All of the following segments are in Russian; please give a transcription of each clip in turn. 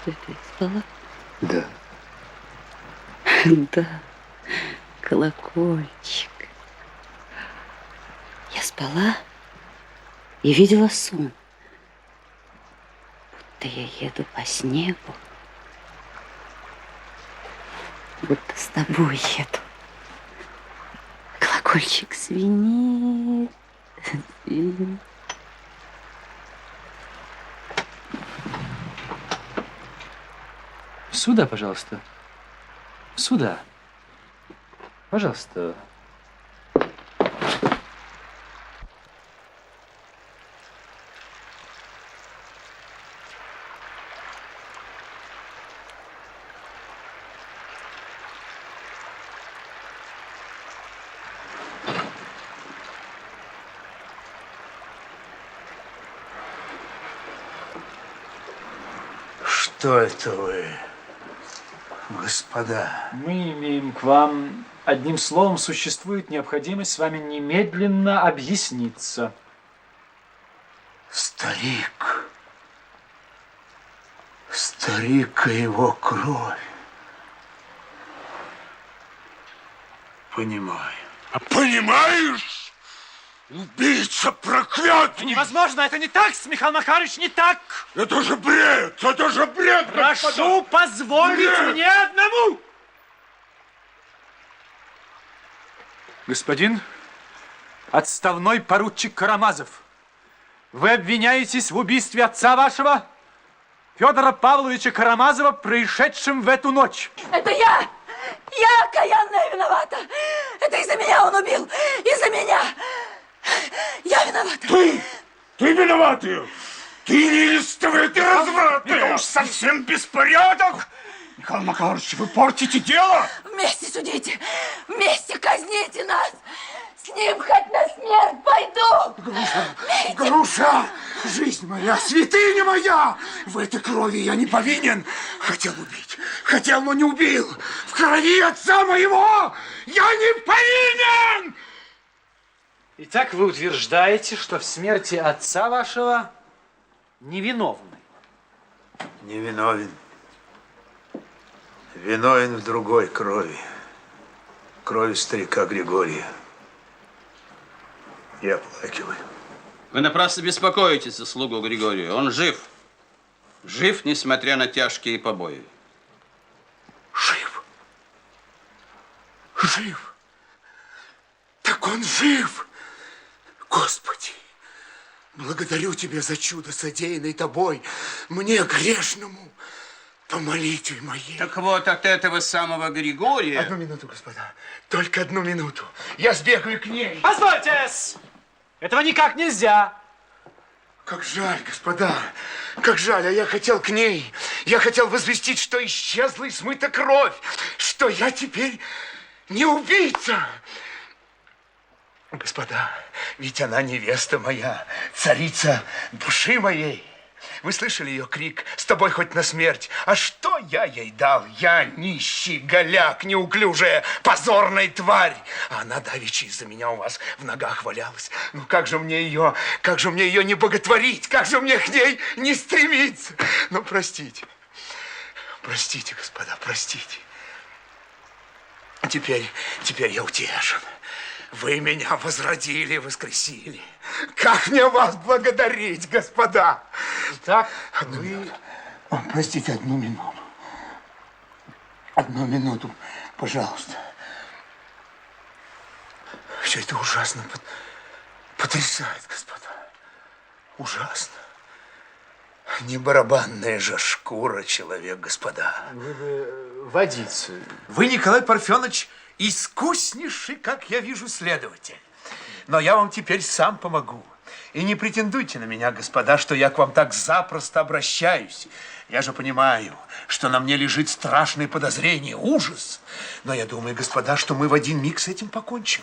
Что это, спала? Да. Да, колокольчик. Я спала и видела сон. Будто я еду по снегу. Будто с тобой еду. Колокольчик звенит, звенит. Сюда, пожалуйста. Сюда. Пожалуйста. Что это вы, господа? Мы имеем к вам, одним словом, существует необходимость с вами немедленно объясниться. Старик. Старик и его кровь. Понимаю. А понимаешь? Убийца проклятый! Невозможно, это не так, Михаил Макарович, не так! Это же бред! Это же бред! Прошу позволить мне одному! Господин отставной поручик Карамазов, вы обвиняетесь в убийстве отца вашего, Федора Павловича Карамазова, происшедшем в эту ночь. Это я! Я окаянная виновата! Это из-за меня он убил! Из-за меня! Я виновата! Ты виноватый! Ты неистовый, ты развратный! Это уж совсем беспорядок! Михаил Макарович, вы портите дело! Вместе судите! Вместе казните нас! С ним хоть на смерть пойду! Груша! Жизнь моя, святыня моя! В этой крови я не повинен! Хотел убить, хотел, но не убил! В крови отца моего я не повинен! Итак, вы утверждаете, что в смерти отца вашего невиновны? Не виновен. Виновен в другой крови. Крови старика Григория. Я оплакиваю. Вы напрасно беспокоитесь за слугу Григория. Он жив. Жив, несмотря на тяжкие побои. Жив. Жив. Так он жив. Господи, благодарю Тебя за чудо, содеянное Тобой, мне, грешному, по молитве моей. Так вот, от этого самого Григория... Одну минуту, господа, только одну минуту. Я сбегаю к ней. Позвольте! Этого никак нельзя. Как жаль, господа, как жаль, а я хотел к ней. Я хотел возвестить, что исчезла и смыта кровь, что я теперь не убийца. Господа, ведь она невеста моя, царица души моей. Вы слышали ее крик «С тобой хоть на смерть»? А что я ей дал? Я нищий голяк, неуклюжая, позорная тварь. А она давеча из-за меня у вас в ногах валялась. Ну как же мне ее не боготворить? Как же мне к ней не стремиться? Ну, простите. Простите, господа, простите. Теперь я утешен. Вы меня возродили, воскресили. Как мне вас благодарить, господа? Итак, Одну минуту. О, простите, одну минуту. Одну минуту, пожалуйста. Все это ужасно потрясает, господа. Ужасно. Не барабанная же шкура человек, господа. вы бы водицу. Вы, Николай Парфенович, искуснейший, как я вижу, следователь. Но я вам теперь сам помогу. И не претендуйте на меня, господа, что я к вам так запросто обращаюсь. Я же понимаю, что на мне лежит страшное подозрение, ужас. Но я думаю, господа, что мы в один миг с этим покончим.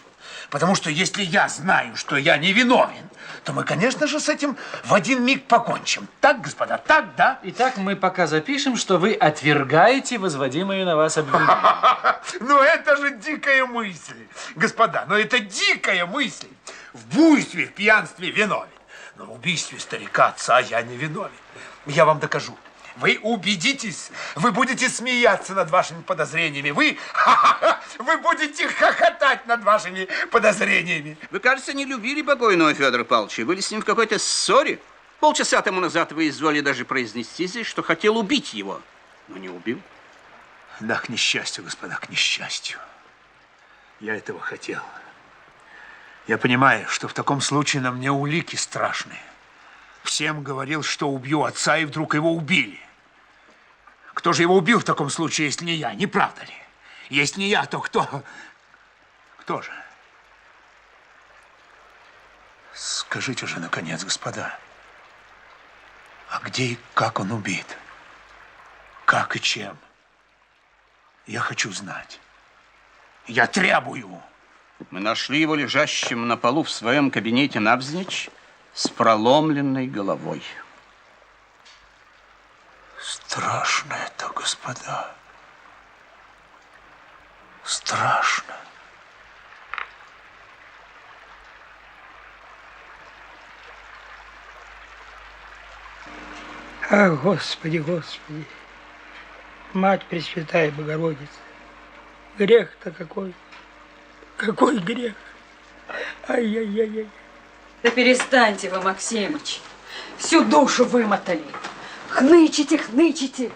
Потому что если я знаю, что я не виновен, то мы, конечно же, с этим в один миг покончим. Так, господа, так, да? Итак, мы пока запишем, что вы отвергаете возводимые на вас обвинения. Ну это же дикая мысль, господа, но это дикая мысль. В буйстве, в пьянстве виновен, но в убийстве старика отца я не виновен. Я вам докажу. Вы убедитесь, вы будете смеяться над вашими подозрениями. Вы будете хохотать над вашими подозрениями. Вы, кажется, не любили покойного Федора Павловича. Были с ним в какой-то ссоре. Полчаса тому назад вы изволили даже произнести здесь, что хотел убить его, но не убил. Да, к несчастью, господа, к несчастью. Я этого хотел. Я понимаю, что в таком случае на мне улики страшные. Всем говорил, что убью отца, и вдруг его убили. Кто же его убил в таком случае, если не я? Не правда ли? Если не я, то кто? Кто же? Скажите же, наконец, господа, а где и как он убит? Как и чем? Я хочу знать. Я требую. Мы нашли его лежащим на полу в своем кабинете навзничь с проломленной головой. Страшно это, господа. Страшно. Ах, Господи, Господи, Мать Пресвятая Богородица, грех-то какой, какой грех, ай-яй-яй-яй. Да перестаньте вы, Максимыч. Всю душу вымотали. Хнычите, хнычите.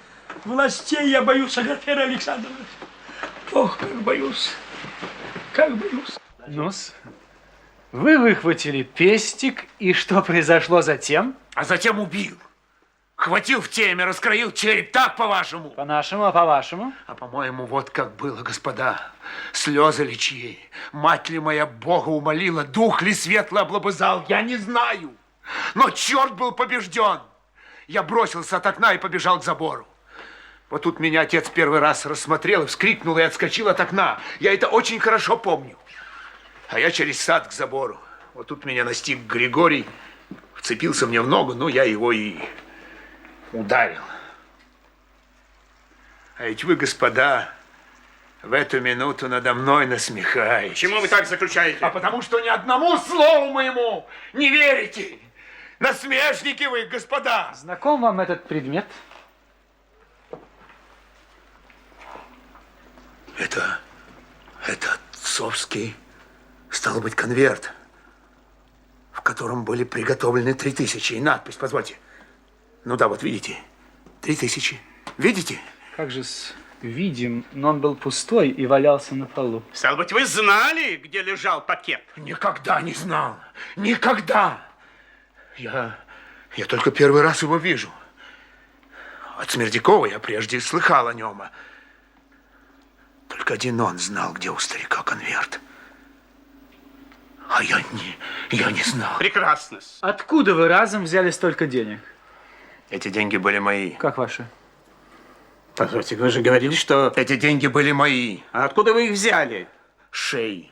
Властей я боюсь, Агафья Александровна. Ох, как боюсь, как боюсь. Ну-с, вы выхватили пестик, и что произошло затем? А затем убил. Хватил в теме, раскроил череп. Так, по-вашему? По-нашему, а по-вашему? А по-моему, вот как было, господа. Слезы ли чьи? Мать ли моя Бога умолила? Дух ли светлый облобызал? Я не знаю. Но черт был побежден. Я бросился от окна и побежал к забору. Вот тут меня отец первый раз рассмотрел и вскрикнул и отскочил от окна. Я это очень хорошо помню. А я через сад к забору. Вот тут меня настиг Григорий, вцепился мне в ногу, ну я его и ударил. А ведь вы, господа, в эту минуту надо мной насмехаетесь. Чему вы так заключаете? А потому что ни одному слову моему не верите. Насмешники вы, господа. Знаком вам этот предмет? Это отцовский, стало быть, конверт, в котором были приготовлены 3000. И надпись, позвольте. Ну да, вот видите, 3000. Видите? Как же видим, но он был пустой и валялся на полу. Стало быть, вы знали, где лежал пакет? Никогда не знал. Никогда. Я только первый раз его вижу. От Смердякова я прежде слыхал о нем. Только один он знал, где у старика конверт. А я не знал. Прекрасно. Откуда вы разом взяли столько денег? Эти деньги были мои. Как ваши? Позвольте, вы же говорили, что... Эти деньги были мои. А откуда вы их взяли? Шеи.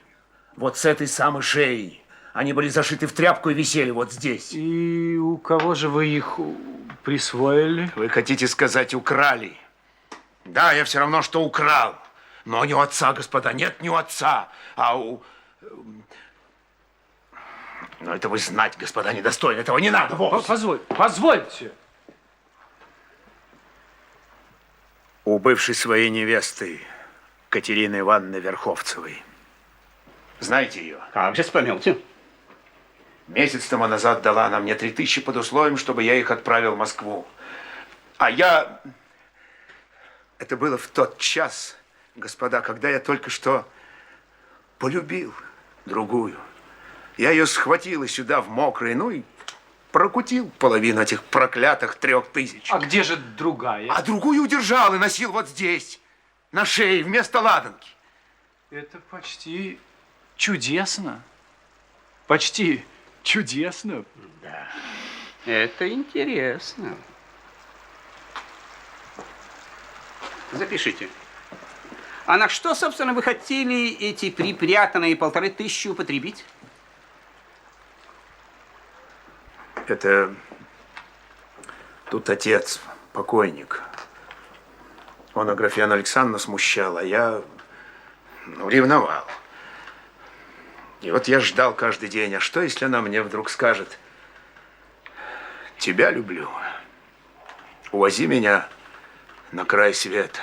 Вот с этой самой шеи. Они были зашиты в тряпку и висели вот здесь. И у кого же вы их присвоили? Вы хотите сказать, украли? Да, я все равно, что украл. Но не у отца, господа. Нет, не у отца, а у... Но это вы знать, господа, недостойно. Этого не надо. Вот. Позвольте. У бывшей своей невесты Катерины Ивановны Верховцевой. Знаете ее? Как же вспомните? Месяц тому назад дала она мне 3000 под условием, чтобы я их отправил в Москву. А я... Это было в тот час, господа, когда я только что полюбил другую. Я ее схватил и сюда в мокрый, ну и прокутил половину этих проклятых 3000. А где же другая? А другую удержал и носил вот здесь, на шее, вместо ладанки. Это почти чудесно. Почти чудесно. Да. Это интересно. Запишите. А на что, собственно, вы хотели эти припрятанные 1500 употребить? Это тут отец, покойник. Он Аграфену Александровну смущал, а я ревновал. И вот я ждал каждый день, а что, если она мне вдруг скажет: тебя люблю, увози меня на край света.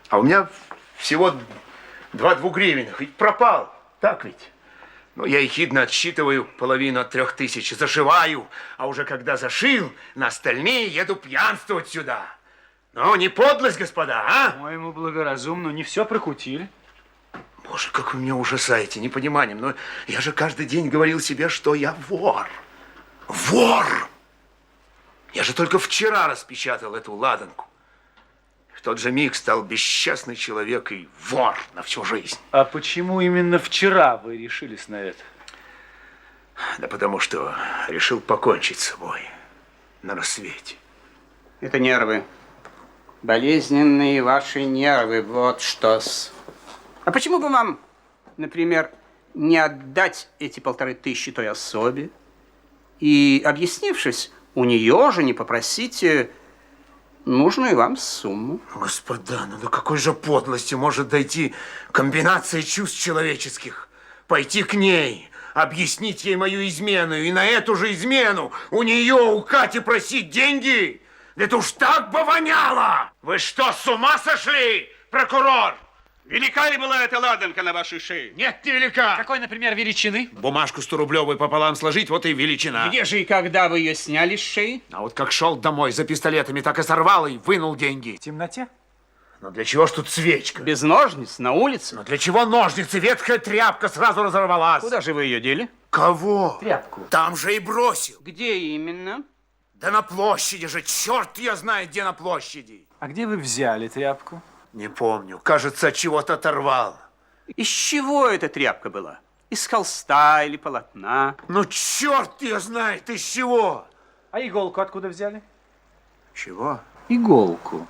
А у меня всего 2 двугривенных, ведь пропал, так ведь? Ну, я ехидно отсчитываю половину от 3000, зашиваю, а уже когда зашил, на остальные еду пьянствовать сюда. Ну, не подлость, господа, а? По-моему, благоразумно. Не все прокутили. Боже, как вы меня ужасаете непониманием. Но я же каждый день говорил себе, что я вор. Вор! Я же только вчера распечатал эту ладанку. В тот же миг стал бесчестный человек и вор на всю жизнь. А почему именно вчера вы решились на это? Да потому что решил покончить с собой на рассвете. Это нервы. Болезненные ваши нервы, вот что-с. А почему бы вам, например, не отдать эти 1500 той особе и, объяснившись, у нее же не попросите нужную вам сумму? Господа, ну до какой же подлости может дойти комбинация чувств человеческих? Пойти к ней, объяснить ей мою измену, и на эту же измену у нее, у Кати просить деньги? Это уж так бы воняло! Вы что, с ума сошли, прокурор? Велика ли была эта ладанка на вашей шее? Нет, не велика. Какой, например, величины? Бумажку 100-рублевую пополам сложить, вот и величина. Где же и когда вы ее сняли с шеи? А вот как шел домой за пистолетами, так и сорвал и вынул деньги. В темноте? Но для чего ж тут свечка? Без ножниц, на улице? Но для чего ножницы? Ветхая тряпка сразу разорвалась. Куда же вы ее дели? Кого? Тряпку. Там же и бросил. Где именно? Да на площади же, черт ее знает, где на площади. А где вы взяли тряпку? Не помню, кажется, от чего-то оторвал. Из чего эта тряпка была? Из холста или полотна? Ну, черт ее знает, из чего? А иголку откуда взяли? Чего? Иголку.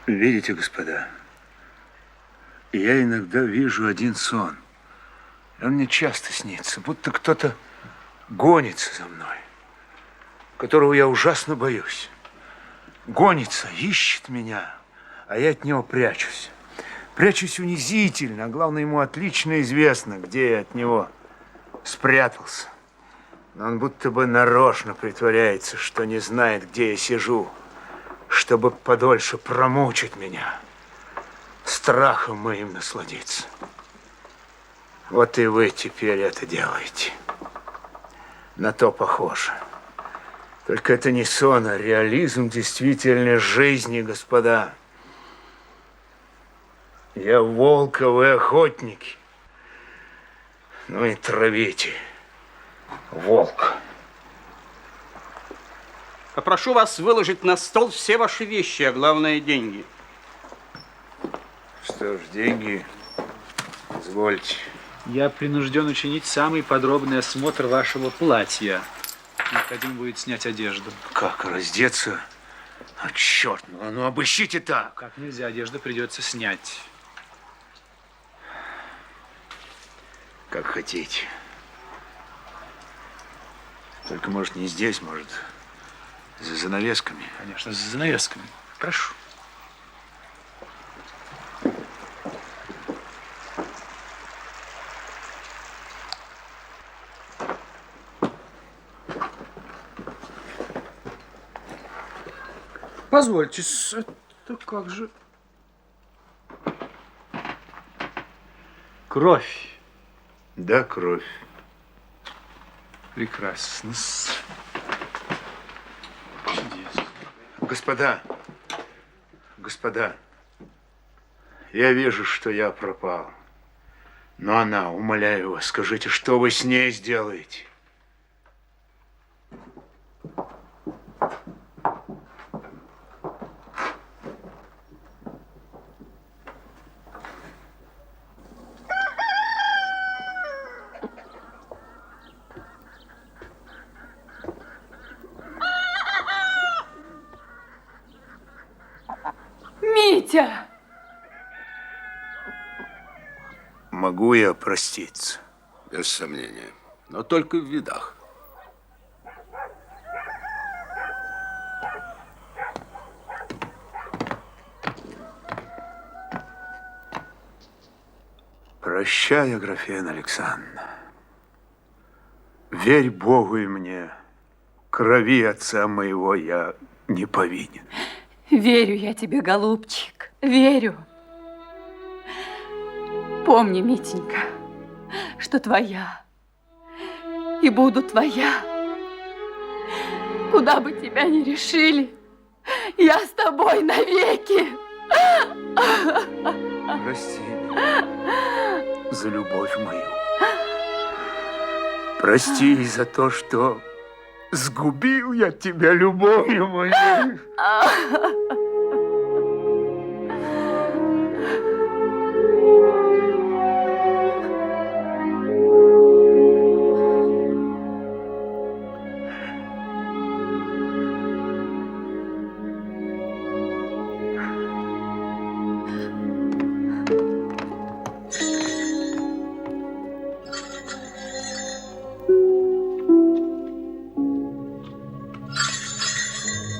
Видите, господа, я иногда вижу один сон. Он мне часто снится, будто кто-то гонится за мной, которого я ужасно боюсь. Гонится, ищет меня, а я от него прячусь. Прячусь унизительно, а главное, ему отлично известно, где я от него спрятался. Но он будто бы нарочно притворяется, что не знает, где я сижу, чтобы подольше промучить меня, страхом моим насладиться. Вот и вы теперь это делаете. На то похоже. Только это не сон, а реализм действительной жизни, господа. Я волк, а вы охотники. Ну и травите, волк. Попрошу вас выложить на стол все ваши вещи, а главное деньги. Что ж, деньги, извольте. Я принужден учинить самый подробный осмотр вашего платья. Необходимо будет снять одежду. Как, раздеться? А, черт, ну обыщите так. Как нельзя, одежду придется снять. Как хотите. Только, может, не здесь, может, за занавесками. Конечно, с занавесками. Прошу. Позвольте, это как же... Кровь. Да, кровь. Прекрасно. Чудесно. Господа, господа, я вижу, что я пропал. Но она, умоляю вас, скажите, что вы с ней сделаете? Митя! Могу я проститься? Без сомнения. Но только в видах. Прощай, Аграфена Александровна. Верь Богу и мне. Крови отца моего я не повинен. Верю я тебе, голубчик, верю. Помни, Митенька, что твоя и буду твоя. Куда бы тебя ни решили, я с тобой навеки. Прости меня за любовь мою. Прости за то, что сгубил я тебя любовью моей.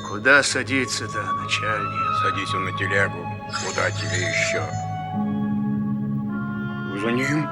Куда садиться-то, начальник? Садись на телегу. Куда тебе еще? За ним?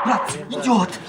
Брат, идет.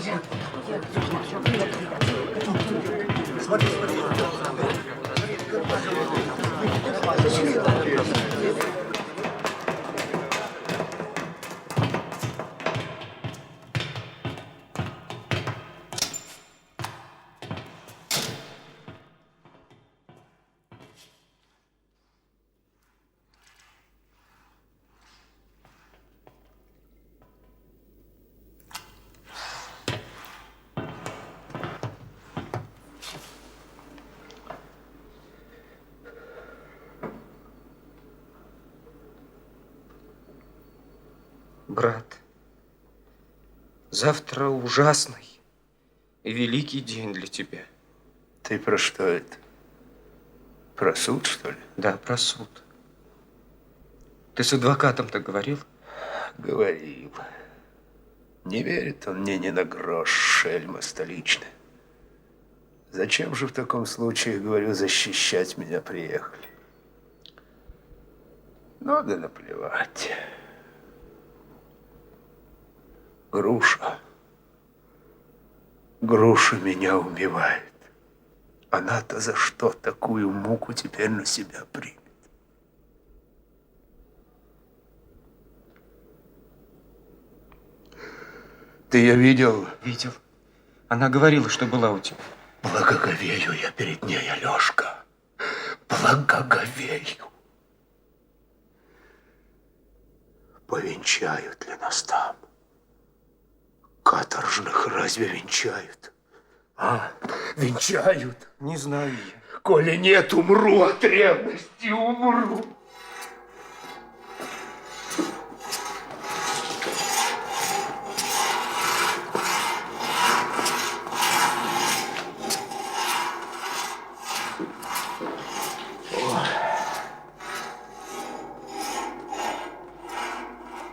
Брат, завтра ужасный и великий день для тебя. Ты про что это? Про суд, что ли? Да, про суд. Ты с адвокатом-то говорил? Говорил. Не верит он мне ни на грош, шельма столичная. Зачем же в таком случае, говорю, защищать меня приехали? Ну да наплевать. Груша. Груша меня убивает. Она-то за что такую муку теперь на себя примет? Ты ее видел? Видел. Она говорила, что была у тебя. Благоговею я перед ней, Алешка. Благоговею. Повенчают ли нас там? Каторжных разве венчают? А? Венчают? Не знаю я. Коли нет, умру от ревности, умру.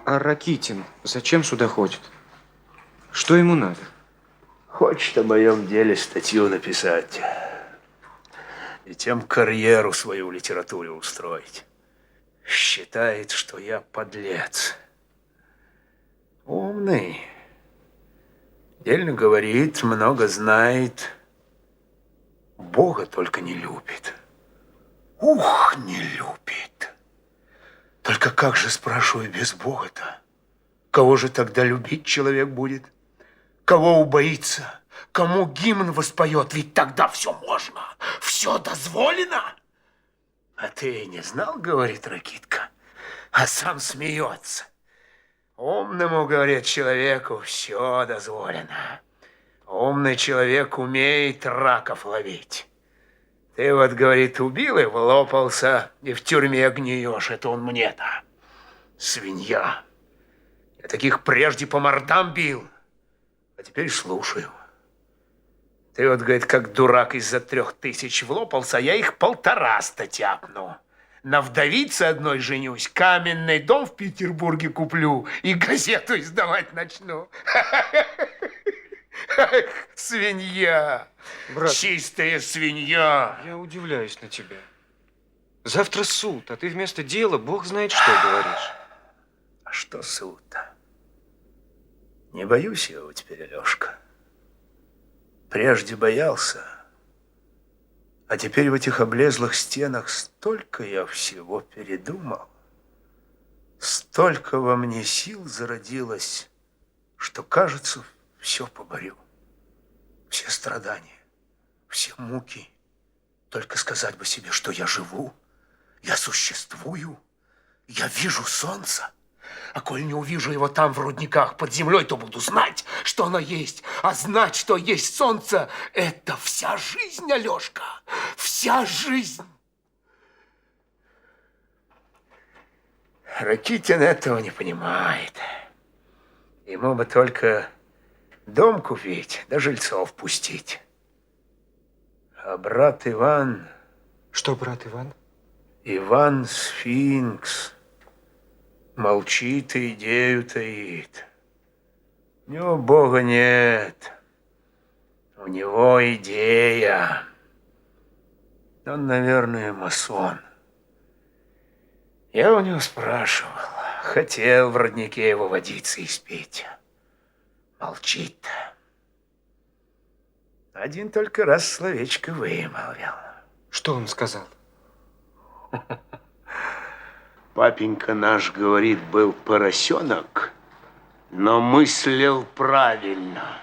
А Ракитин зачем сюда ходит? Что ему надо? Хочет о моем деле статью написать. И тем карьеру свою в литературе устроить. Считает, что я подлец. Умный. Дельно говорит, много знает. Бога только не любит. Ух, не любит. Только как же, спрашиваю, без Бога-то? Кого же тогда любить человек будет? Кого убоится? Кому гимн воспоет? Ведь тогда все можно, все дозволено. А ты не знал, говорит Ракитка, а сам смеется. Умному, говорит, человеку все дозволено. Умный человек умеет раков ловить. Ты вот, говорит, убил и влопался, и в тюрьме гниешь. Это он мне-то. Свинья. Я таких прежде по мордам бил. А теперь слушаю. Ты вот, говорит, как дурак из-за 3000 влопался, а я их 1,5 тяпну. На вдовице одной женюсь, каменный дом в Петербурге куплю и газету издавать начну. Свинья. Брат, чистая свинья. я удивляюсь на тебя. Завтра суд, а ты вместо дела бог знает что говоришь. А что суд-то? Не боюсь я его теперь, Алешка. Прежде боялся, а теперь в этих облезлых стенах столько я всего передумал, столько во мне сил зародилось, что, кажется, все поборю. Все страдания, все муки. Только сказать бы себе, что я живу, я существую, я вижу солнце. А коль не увижу его там, в рудниках, под землей, то буду знать, что оно есть. А знать, что есть солнце, это вся жизнь, Алешка. Вся жизнь. Ракитин этого не понимает. Ему бы только дом купить, да жильцов пустить. А брат Иван... Что, брат Иван? Иван Сфинкс. Молчит и идею таит. У него Бога нет. У него идея. Он, наверное, масон. Я у него спрашивал. Хотел в роднике его водицы испить. Молчит. Один только раз словечко вымолвил. Что он сказал? Папенька наш, говорит, был поросенок, но мыслил правильно.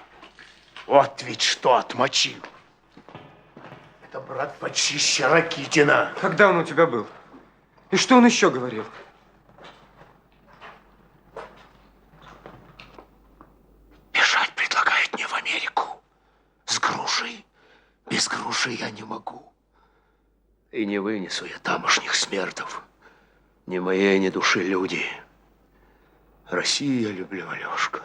Вот ведь что отмочил. Это, брат, почище Ракитина. Когда он у тебя был? И что он еще говорил? Бежать предлагает мне в Америку. С грушей. Без груши я не могу. И не вынесу я тамошних смертов. Ни моей, ни души люди. Россию я люблю, Алешка.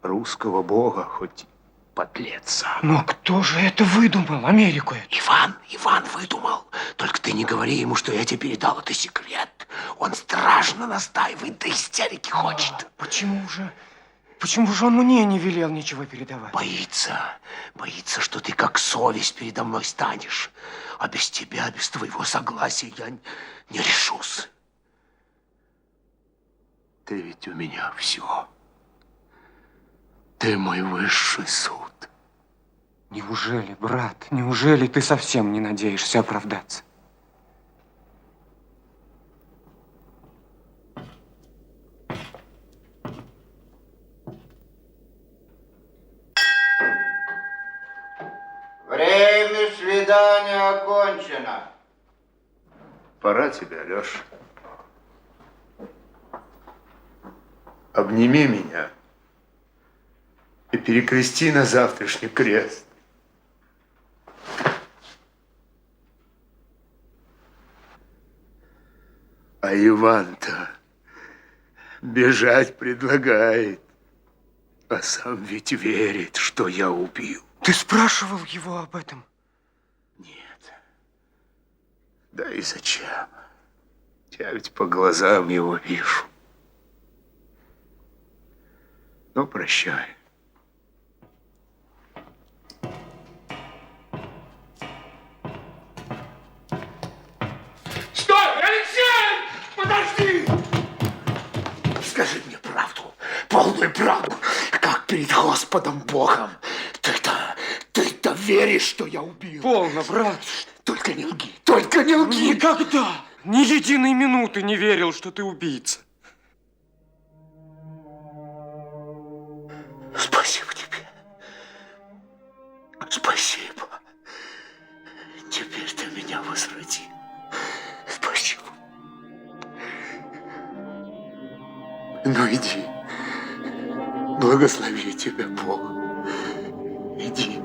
Русского бога, хоть подлеца. Но кто же это выдумал, Америку? Иван выдумал. Только ты не говори ему, что я тебе передал. Это секрет. Он страшно настаивает, до истерики хочет. Почему же он мне не велел ничего передавать? Боится, что ты как совесть передо мной станешь. А без тебя, без твоего согласия я не решусь. Ты ведь у меня все. Ты мой высший суд. Неужели, брат, неужели ты совсем не надеешься оправдаться? Время свидания окончено. Пора тебе, Алеша. Обними меня и перекрести на завтрашний крест. А Иван-то бежать предлагает, а сам ведь верит, что я убил. Ты спрашивал его об этом? Нет. Да и зачем? Я ведь по глазам его вижу. Ну, прощай. Стой, Алексей! Подожди! Скажи мне правду, полную правду, как перед Господом Богом. Ты-то веришь, что я убил? Полно, брат. Только не лги, только не лги! Никогда, ни единой минуты не верил, что ты убийца. Спасибо тебе. Спасибо. Теперь ты меня возроди. Спасибо. Ну иди. Благослови тебя Бог. Иди.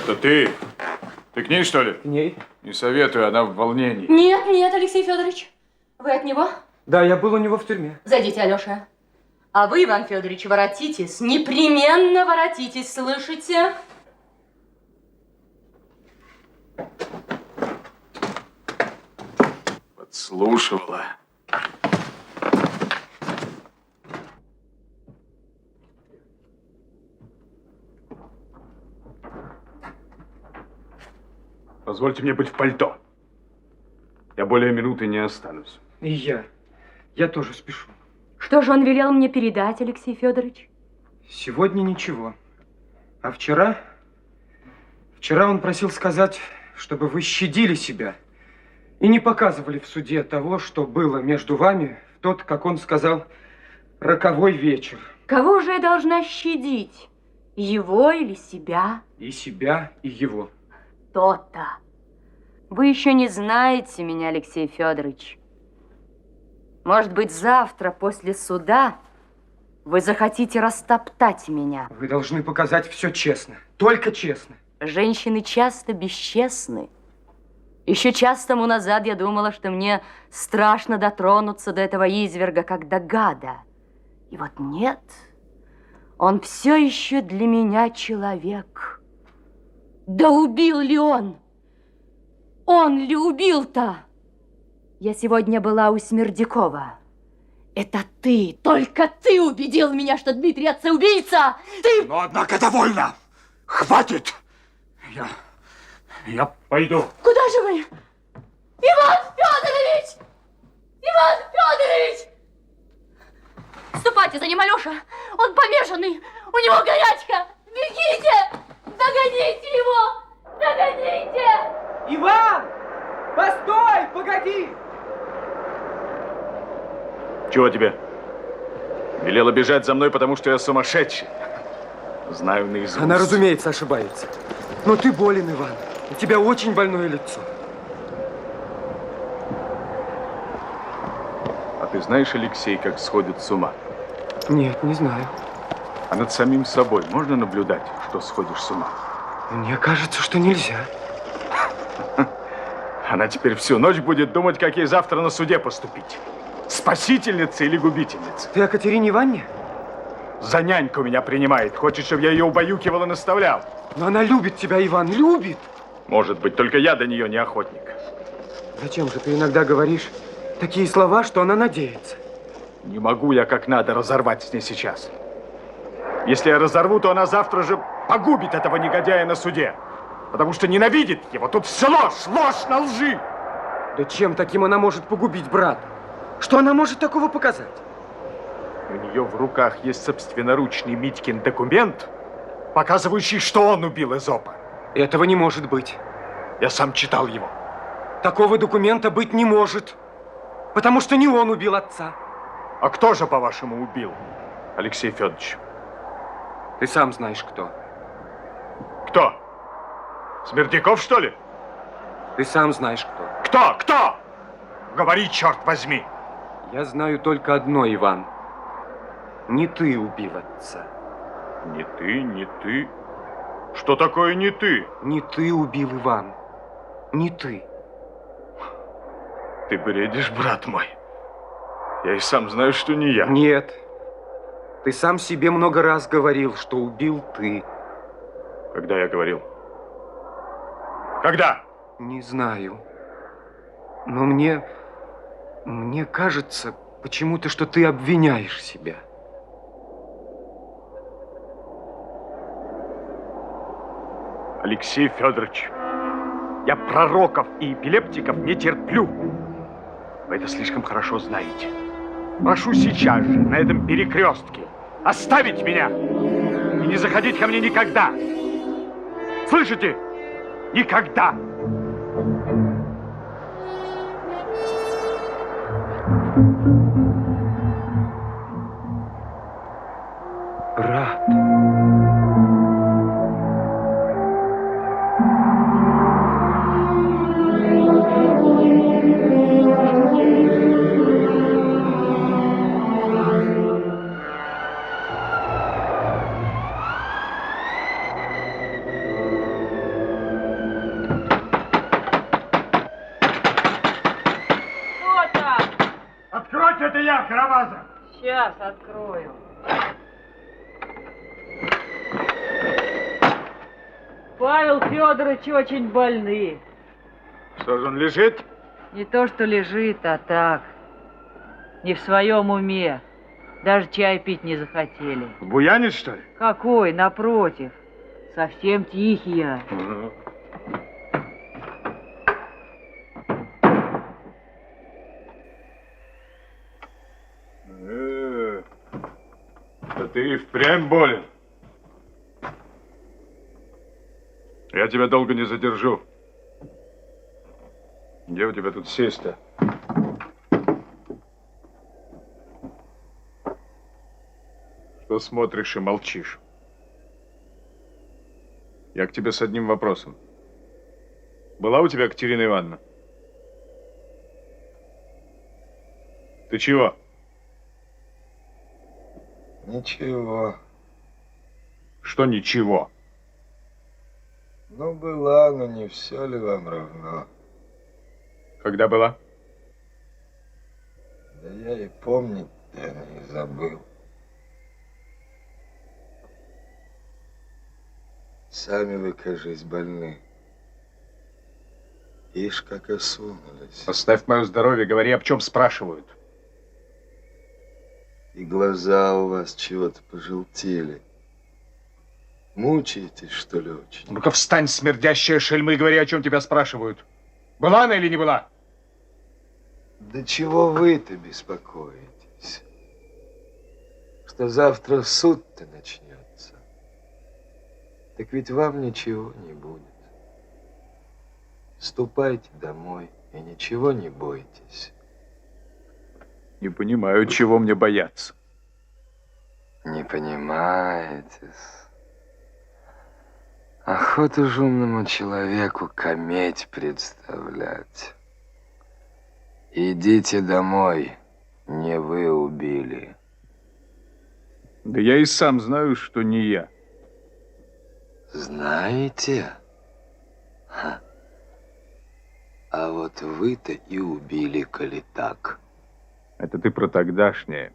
Это ты? Ты к ней, что ли? К ней? Не советую, она в волнении. Нет, Алексей Федорович. Вы от него? Да, я был у него в тюрьме. Зайдите, Алеша. А вы, Иван Федорович, воротитесь. Непременно воротитесь, слышите? Подслушивала. Позвольте мне быть в пальто. Я более минуты не останусь. И я. Я тоже спешу. Что же он велел мне передать, Алексей Федорович? Сегодня ничего. А вчера? Вчера он просил сказать, чтобы вы щадили себя и не показывали в суде того, что было между вами в тот, как он сказал, роковой вечер. Кого же я должна щадить? Его или себя? И себя, и его. То-то. Вы еще не знаете меня, Алексей Федорович. Может быть, завтра после суда вы захотите растоптать меня. Вы должны показать все честно. Только честно. Женщины часто бесчестны. Еще час тому назад я думала, что мне страшно дотронуться до этого изверга, как до гада. И вот нет, он все еще для меня человек. Да убил ли он? Он ли убил-то? Я сегодня была у Смердякова. Это ты, только ты убедил меня, что Дмитрий отца-убийца! Ты... Но, однако, довольно! Хватит! Я пойду. Куда же вы? Иван Федорович! Иван Федорович! Ступайте за ним, Алеша! Он помешанный! У него горячка! Бегите! Догоните его! Догоните! Иван! Постой! Погоди! Чего тебе? Велела бежать за мной, потому что я сумасшедший. Знаю наизусть. Она, разумеется, ошибается. Но ты болен, Иван. У тебя очень больное лицо. А ты знаешь, Алексей, как сходит с ума? Нет, не знаю. А над самим собой можно наблюдать, что сходишь с ума? Мне кажется, что нельзя. Она теперь всю ночь будет думать, как ей завтра на суде поступить. Спасительница или губительница? Ты о Катерине Ивановне? За няньку меня принимает. Хочет, чтобы я ее убаюкивал и наставлял. Но она любит тебя, Иван, любит. Может быть, только я до нее не охотник. Зачем же ты иногда говоришь такие слова, что она надеется? Не могу я как надо разорвать с ней сейчас. Если я разорву, то она завтра же погубит этого негодяя на суде. Потому что ненавидит его. Тут все ложь, ложь на лжи. Да чем таким она может погубить брата? Что она может такого показать? У нее в руках есть собственноручный Митькин документ, показывающий, что он убил Эзопа. Этого не может быть. Я сам читал его. Такого документа быть не может. Потому что не он убил отца. А кто же, по-вашему, убил, Алексей Федорович? Ты сам знаешь, кто. Кто? Смердяков, что ли? Ты сам знаешь, кто. Кто? Кто? Говори, черт возьми. Я знаю только одно, Иван. Не ты убил отца. Не ты, не ты. Что такое не ты? Не ты убил, Иван. Не ты. Ты бредишь, брат мой. Я и сам знаю, что не я. Нет. Ты сам себе много раз говорил, что убил ты. Когда я говорил? Когда? Не знаю. Но мне кажется почему-то, что ты обвиняешь себя. Алексей Федорович, я пророков и эпилептиков не терплю. Вы это слишком хорошо знаете. Прошу сейчас же, на этом перекрестке, оставить меня и не заходить ко мне никогда. Слышите? Никогда. Брат. Откройте, это я, Карамазов. Сейчас открою. Павел Федорович очень больны. Что же он лежит? Не то, что лежит, а так. Не в своем уме. Даже чай пить не захотели. Буянит, что ли? Какой, напротив. Совсем тихий. Да ты и впрямь болен. Я тебя долго не задержу. Где у тебя тут сесть-то? Что смотришь и молчишь? Я к тебе с одним вопросом. Была у тебя Катерина Ивановна? Ты чего? Ничего. Что ничего? Ну, была, но не все ли вам равно? Когда была? Да я и помнить-то не забыл. Сами вы, кажись, больны. Ишь, как осунулись. Оставь мое здоровье, говори, об чем спрашивают. И глаза у вас чего-то пожелтели. Мучаетесь, что ли, очень? Ну-ка встань, смердящая шельма, и говори, о чем тебя спрашивают. Была она или не была? Да чего вы-то беспокоитесь? Что завтра суд-то начнется. Так ведь вам ничего не будет. Ступайте домой и ничего не бойтесь. Не понимаю, чего мне бояться. Не понимаете? Охота ж умному человеку кометь представлять. Идите домой, не вы убили. Да я и сам знаю, что не я. Знаете? Ха. А вот вы-то и убили, коли так. Это ты про тогдашнее.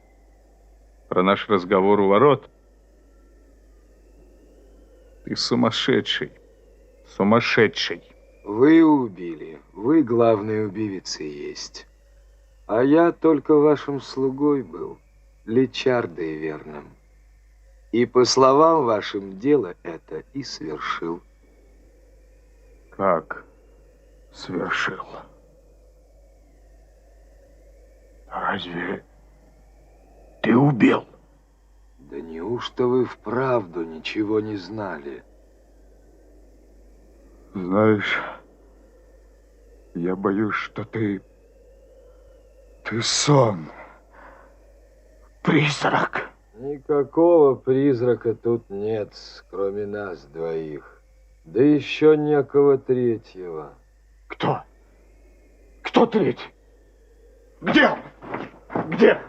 Про наш разговор у ворот. Ты сумасшедший. Сумасшедший. Вы убили. Вы главный убивец и есть. А я только вашим слугой был. Личардой верным. И по словам вашим дело это и свершил. Как свершил? Разве ты убил? Да неужто вы вправду ничего не знали? Знаешь, я боюсь, что ты сон. Призрак. Никакого призрака тут нет, кроме нас двоих. Да еще некого третьего. Кто? Кто третий? Где? Где?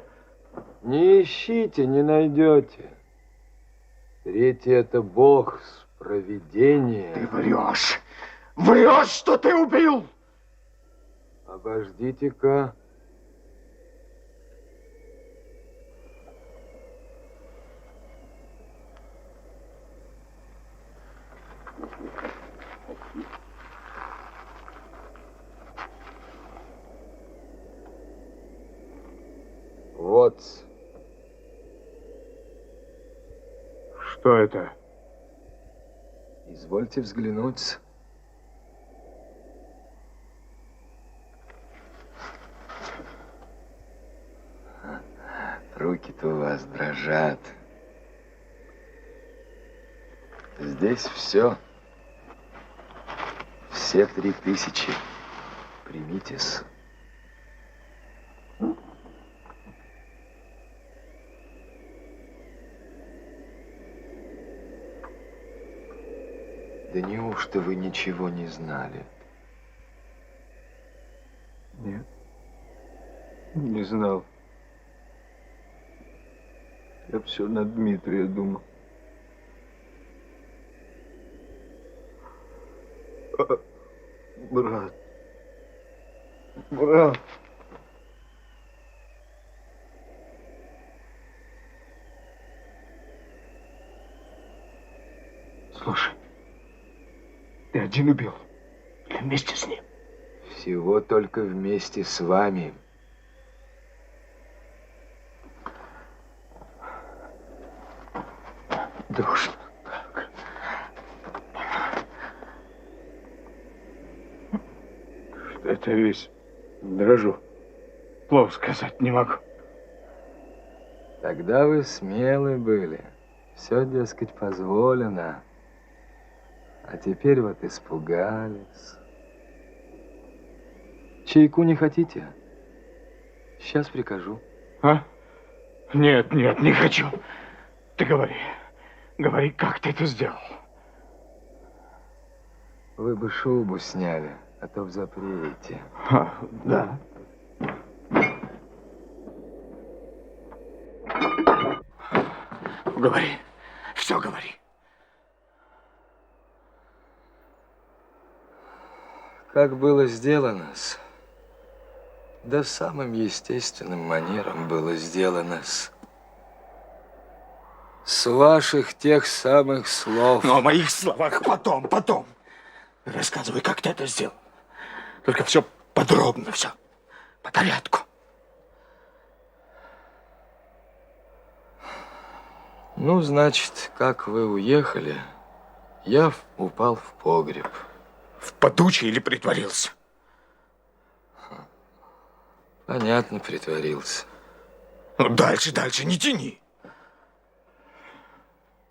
Не ищите, не найдете. Третий — это Бог, провидение. Ты врешь. Врешь, что ты убил. Обождите-ка. Вот. Что это? Извольте взглянуть. Руки-то у вас дрожат. Здесь все. Все 3000. Примитесь. Да неужто вы ничего не знали? Нет, не знал. Я все на Дмитрия думал. Брат. Брат. Слушай, ты один убил? Или вместе с ним? Всего только вместе с вами. Душно так. Что это весь дрожу. Плохо сказать не могу. Тогда вы смелы были. Все, дескать, позволено. А теперь вот испугались. Чайку не хотите? Сейчас прикажу. А? Нет, нет, не хочу. Ты говори. Говори, как ты это сделал. Вы бы шубу сняли, а то взапреете. Да. говори. Все говори. Как было сделано, да самым естественным манером было сделано с ваших тех самых слов. Но о моих словах потом. Рассказывай, как ты это сделал. Только все подробно, все по порядку. Ну, значит, как вы уехали, я упал в погреб. В подучий или притворился? Понятно, притворился. Ну, дальше, не тяни.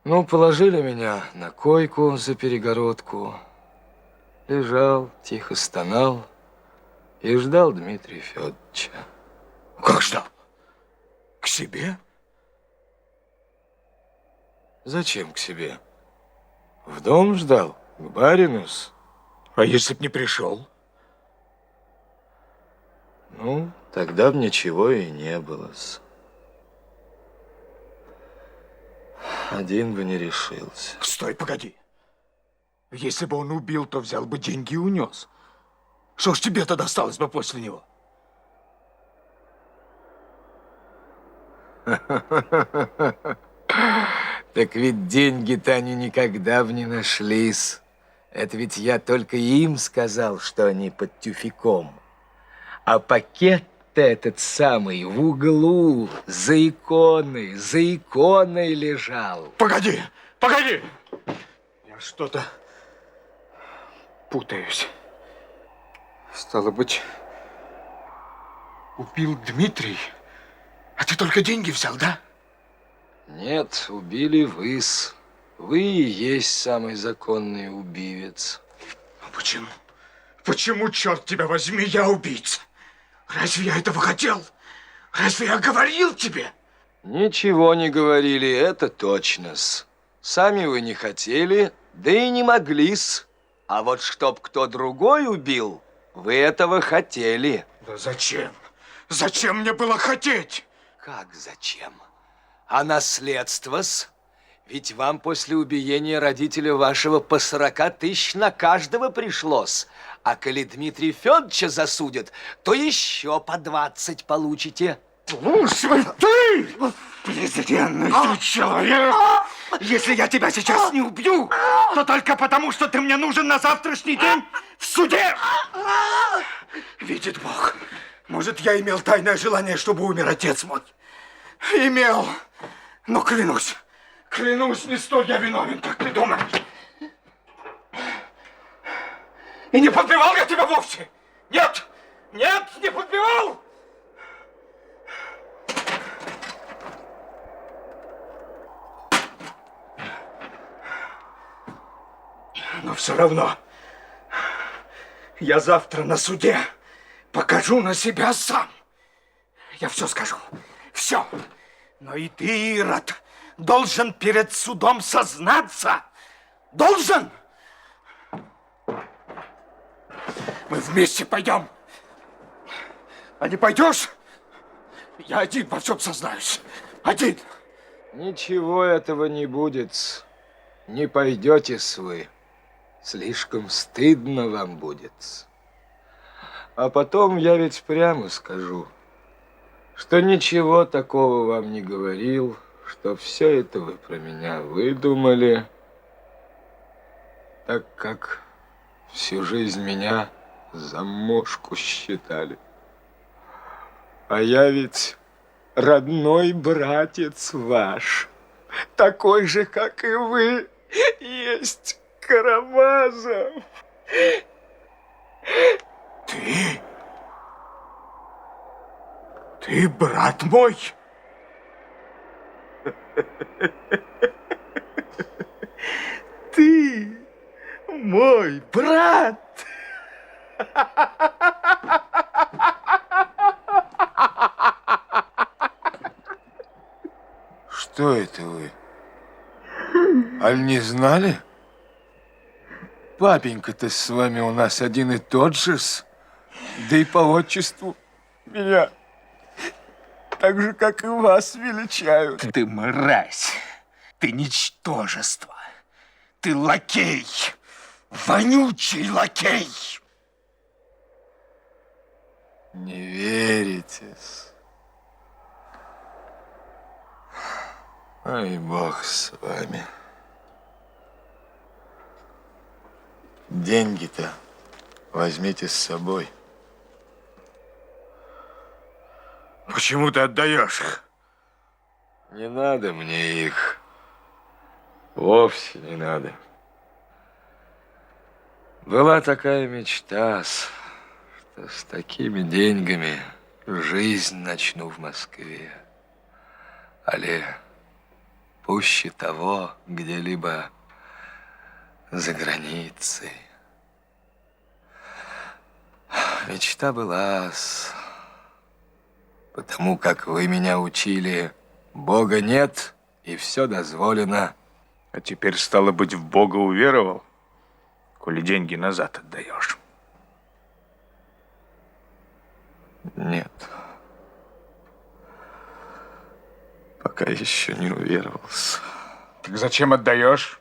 Ну, положили меня на койку за перегородку. Лежал, тихо стонал и ждал Дмитрия Федоровича. Как ждал? К себе? Зачем к себе? В дом ждал, к барину-с. А если б не пришел? Ну, тогда б ничего и не было-с. Один бы не решился. Стой, погоди. Если бы он убил, то взял бы деньги и унес. Что ж тебе-то досталось бы после него? Так ведь деньги-то они никогда бы не нашлись. Это ведь я только им сказал, что они под тюфяком. А пакет-то этот самый в углу за иконой лежал. Погоди! Я что-то путаюсь. Стало быть, убил Дмитрий, а ты только деньги взял, да? Нет, убили вы-с. Вы и есть самый законный убивец. А почему? Почему, черт тебя возьми, я убийца? Разве я этого хотел? Разве я говорил тебе? Ничего не говорили, это точно-с. Сами вы не хотели, да и не могли-с. А вот чтоб кто другой убил, вы этого хотели. Да зачем? Зачем мне было хотеть? Как зачем? А наследство-с? Ведь вам после убиения родителя вашего по 40 тысяч на каждого пришлось. А коли Дмитрия Федоровича засудят, то еще по 20 получите. Слушай, ты, презренный ты человек! Если я тебя сейчас не убью, то только потому, что ты мне нужен на завтрашний день в суде! Видит Бог, может, я имел тайное желание, чтобы умер отец мой. Имел, но клянусь, не столь я виновен, как ты думаешь. И не подбивал я тебя вовсе! Нет, не подбивал! Но все равно я завтра на суде покажу на себя сам. Я все скажу, все. Но и ты, Ирод, должен перед судом сознаться. Должен! Мы вместе пойдем. А не пойдешь, я один во всем сознаюсь. Один. Ничего этого не будет. Не пойдете-с вы. Слишком стыдно вам будет. А потом я ведь прямо скажу, что ничего такого вам не говорил, что все это вы про меня выдумали, так как всю жизнь меня за мошку считали. А я ведь родной братец ваш, такой же, как и вы, есть Карамазов. Ты брат мой? Ты мой брат? Что это вы? Аль не знали? Папенька-то с вами у нас один и тот же-с. Да и по отчеству меня так же, как и вас, величают. Ты мразь. Ты ничтожество. Ты лакей. Вонючий лакей. Не веритесь. Ай, бог с вами. Деньги-то возьмите с собой. Почему ты отдаешь их? Не надо мне их. Вовсе не надо. Была такая мечта, что с такими деньгами жизнь начну в Москве. Але пуще того где-либо за границей. Мечта была, потому как вы меня учили, Бога нет и все дозволено. А теперь, стало быть, в Бога уверовал, коли деньги назад отдаешь. Нет. Пока еще не уверовался. Так зачем отдаешь?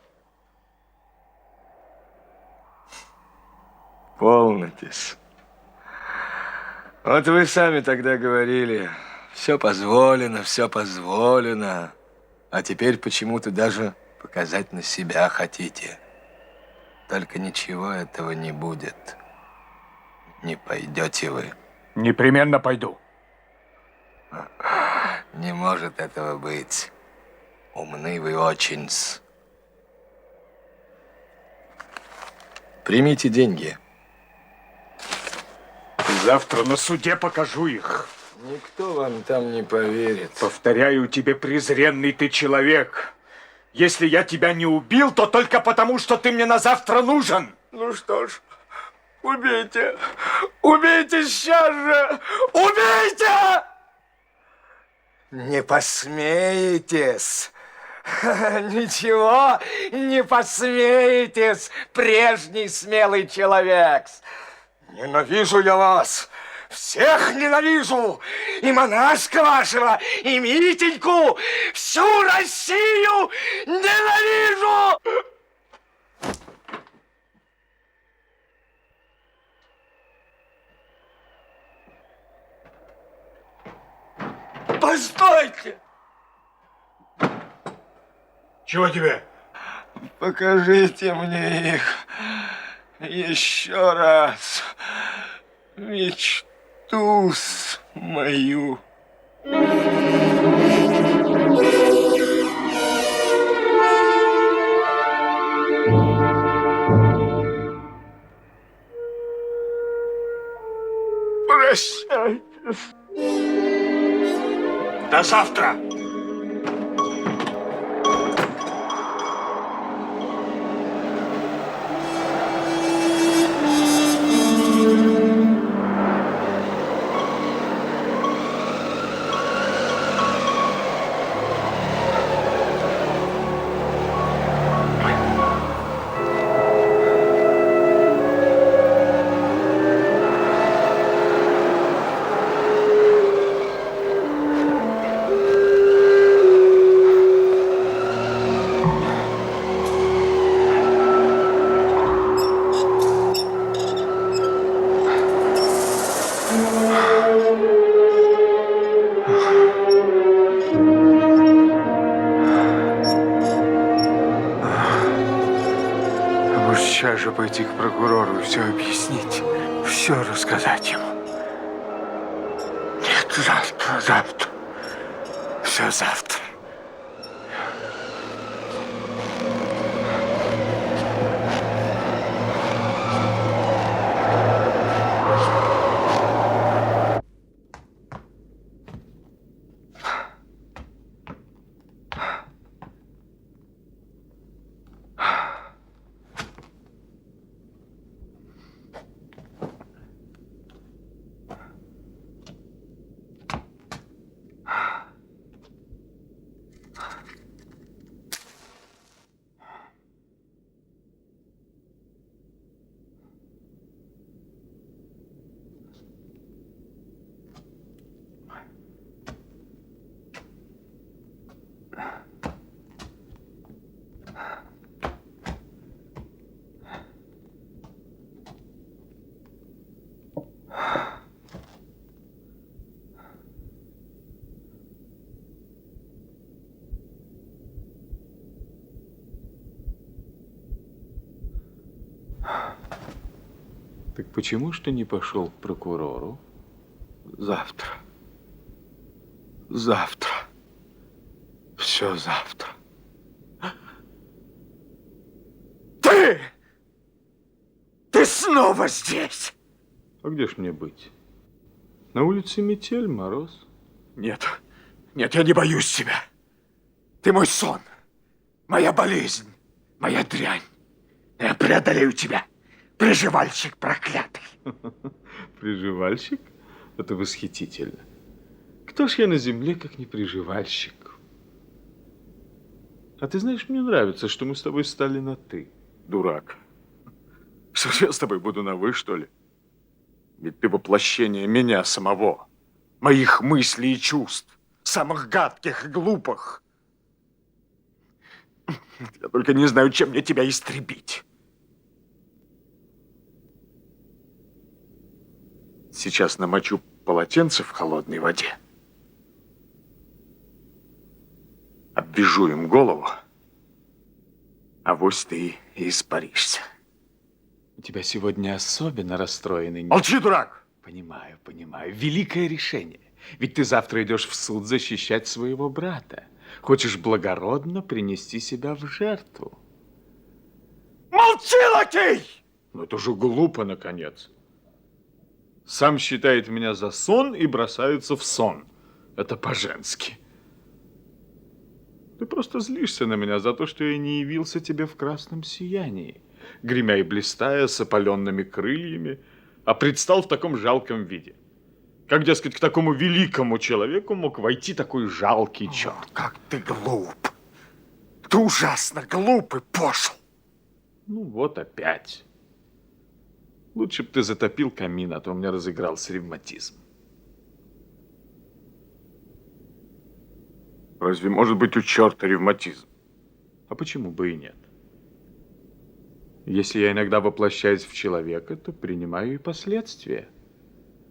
Полнитесь. Вот вы сами тогда говорили, все позволено. А теперь почему-то даже показать на себя хотите. Только ничего этого не будет. Не пойдете вы. Непременно пойду. Не может этого быть. Умны вы очень. Примите деньги. Завтра на суде покажу их. Никто вам там не поверит. Повторяю тебе, презренный ты человек. Если я тебя не убил, то только потому, что ты мне на завтра нужен. Ну что ж, убейте. Убейте сейчас же. Убейте! Не посмеетесь. Ничего не посмеетесь, прежний смелый человек. Ненавижу я вас. Всех ненавижу! И монашка вашего, и Митеньку! Всю Россию ненавижу! Постойте! Чего тебе? Покажите мне их еще раз. Мечту мою. Прощайтесь. До завтра. Сейчас же пойти к прокурору и все объяснить, все рассказать ему. Нет, завтра. Все завтра. Так почему ж ты не пошел к прокурору? Завтра. Завтра. Все завтра. Ты! Ты снова здесь! А где ж мне быть? На улице метель, мороз. Нет, нет, я не боюсь тебя. Ты мой сон, моя болезнь, моя дрянь. Я преодолею тебя, приживальщик проклятый. Приживальщик? Это восхитительно. Кто ж я на земле, как не приживальщик? А ты знаешь, мне нравится, что мы с тобой стали на «ты». Дурак. Что ж я с тобой буду на «вы», что ли? Ведь ты воплощение меня самого, моих мыслей и чувств, самых гадких и глупых. Я только не знаю, чем мне тебя истребить. Сейчас намочу полотенце в холодной воде, обвяжу им голову, авось ты и испаришься. У тебя сегодня особенно расстроенный... Молчи, дурак! Понимаю, понимаю. Великое решение. Ведь ты завтра идешь в суд защищать своего брата. Хочешь благородно принести себя в жертву. Молчи, лакей! Ну это же глупо, наконец. Сам считает меня за сон и бросается в сон. Это по-женски. Ты просто злишься на меня за то, что я не явился тебе в красном сиянии, гремя и блистая с опаленными крыльями, а предстал в таком жалком виде. Как, дескать, к такому великому человеку мог войти такой жалкий черт. Как ты глуп! Ты ужасно глуп и пошел! Ну вот опять. Лучше бы ты затопил камин, а то у меня разыгрался ревматизм. Разве может быть у черта ревматизм? А почему бы и нет? Если я иногда воплощаюсь в человека, то принимаю и последствия.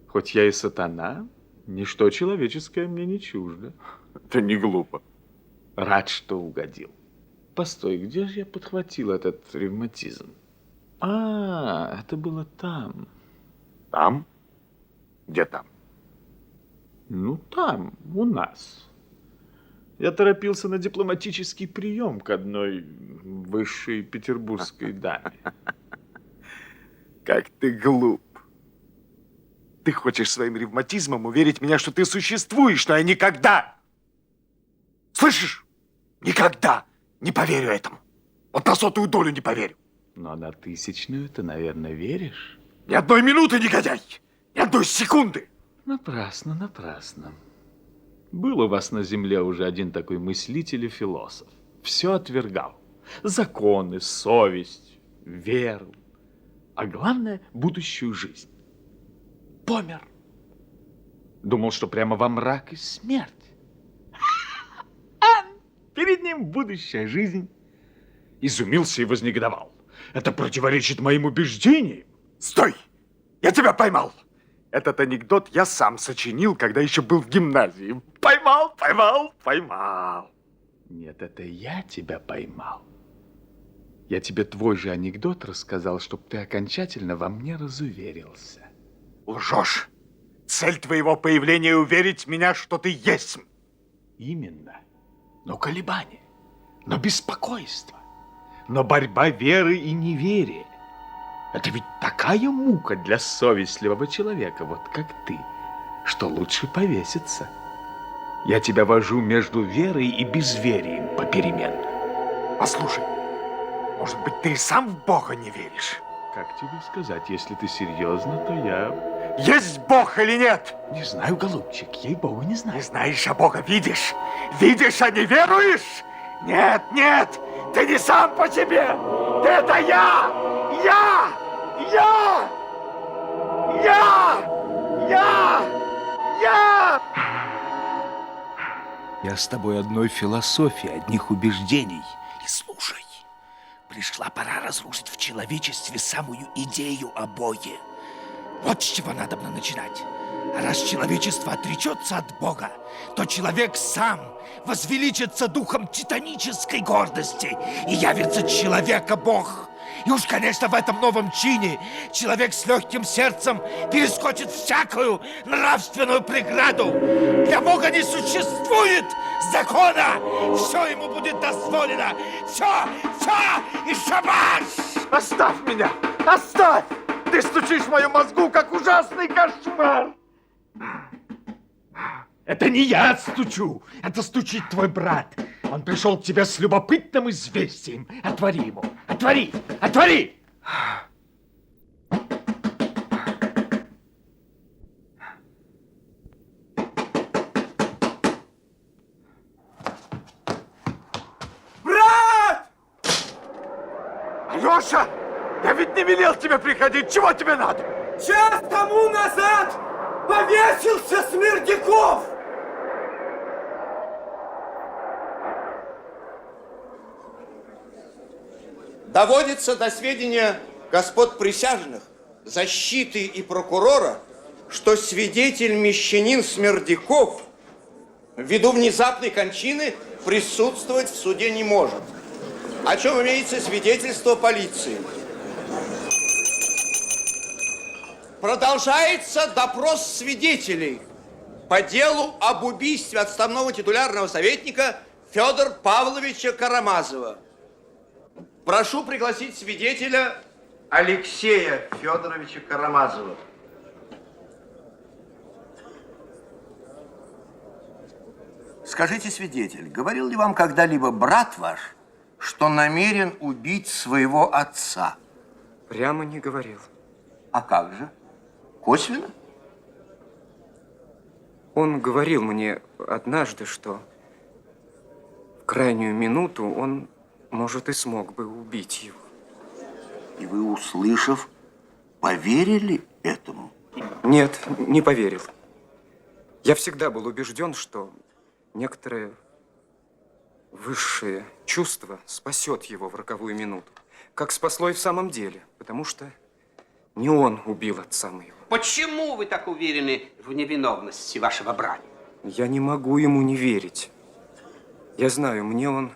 Хоть я и сатана, ничто человеческое мне не чуждо. Это не глупо. Рад, что угодил. Постой, где же я подхватил этот ревматизм? А, это было там. Там? Где там? Ну, там, у нас. Я торопился на дипломатический прием к одной высшей петербургской даме. Как ты глуп. Ты хочешь своим ревматизмом уверить меня, что ты существуешь, но я никогда, слышишь, никогда не поверю этому. Вот на 100-ю долю не поверю. Но на 1000-ю ты, наверное, веришь? Ни одной минуты, негодяй! Ни одной секунды! Напрасно, напрасно. Был у вас на земле уже один такой мыслитель и философ. Все отвергал. Законы, совесть, веру. А главное, будущую жизнь. Помер. Думал, что прямо во мрак и смерть. А перед ним будущая жизнь. Изумился и вознегодовал. Это противоречит моим убеждениям. Стой! Я тебя поймал! Этот анекдот я сам сочинил, когда еще был в гимназии. Поймал, поймал, поймал. Нет, это я тебя поймал. Я тебе твой же анекдот рассказал, чтобы ты окончательно во мне разуверился. Лжешь. Цель твоего появления уверить меня, что ты есть. Именно. Но колебания, но беспокойство, но борьба веры и неверия. Это ведь такая мука для совестливого человека, вот как ты, что лучше повеситься. Я тебя вожу между верой и безверием попеременно. Послушай, может быть, ты и сам в Бога не веришь? Как тебе сказать, если ты серьезно, то я... Есть Бог или нет? Не знаю, голубчик, ей-богу, не знаю. Не знаешь, а Бога видишь? Видишь, а не веруешь? Нет, нет, ты не сам по себе. Ты это я! Я с тобой одной философии, одних убеждений. И слушай, пришла пора разрушить в человечестве самую идею о Боге. Вот с чего надо начинать. А раз человечество отречется от Бога, то человек сам возвеличится духом титанической гордости, и явится человека Бог. И уж, конечно, в этом новом чине человек с легким сердцем перескочит всякую нравственную преграду. Для Бога не существует закона. Все ему будет дозволено. Все и шабаш! Оставь меня! Оставь! Ты стучишь в мою мозгу, как ужасный кошмар! Это не я стучу, это стучит твой брат. Он пришел к тебе с любопытным известием. Отвори ему, отвори, отвори! Брат! Алеша, я ведь не велел тебе приходить. Чего тебе надо? Час тому назад повесился Смердяков! Доводится до сведения господ присяжных, защиты и прокурора, что свидетель-мещанин Смердяков ввиду внезапной кончины присутствовать в суде не может. О чем имеется свидетельство полиции. Продолжается допрос свидетелей по делу об убийстве отставного титулярного советника Федора Павловича Карамазова. Прошу пригласить свидетеля Алексея Федоровича Карамазова. Скажите, свидетель, говорил ли вам когда-либо брат ваш, что намерен убить своего отца? Прямо не говорил. А как же? Косвенно? Он говорил мне однажды, что в крайнюю минуту он, может, и смог бы убить его. И вы, услышав, поверили этому? Нет, не поверил. Я всегда был убежден, что некоторое высшее чувство спасет его в роковую минуту, как спасло и в самом деле, потому что не он убил отца моего. Почему вы так уверены в невиновности вашего брата? Я не могу ему не верить. Я знаю, мне он